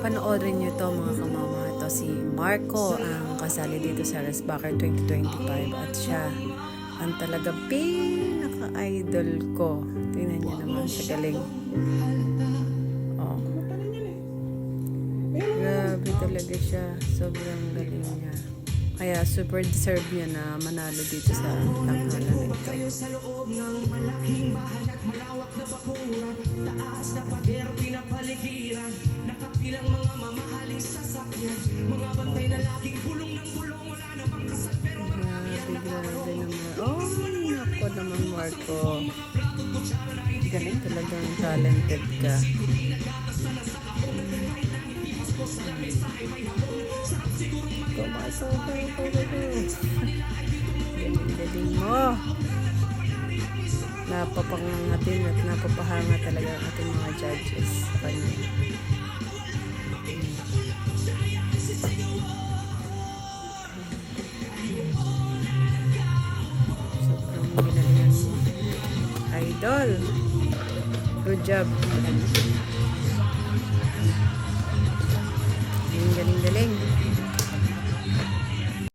Panoorin nyo to mga kamama. Ito si Marco ang kasali dito sa Resbacker 2025 at siya ang talaga pinaka-idol ko. Tingnan niyo naman sa galing. Oh. Grabe talaga siya. Sobrang galing niya. Kaya super deserve niya na manalo dito sa tanghalan na ito. Sa loob ng malaking bahay at malawak na bakuran, taas na pader, pinapaligiran, nakapilang mga mamahaling sasakyan, mga bantay na laging bulong ng bulong, wala namang kasal pero Grabe naman. Oh, nako naman Marco. Galing talagang talented ka. Galing mo. Napapangangatin at napapahanga talaga ang ating mga judges sa kanya. Sobrang ginalingan mo. Idol. Good job.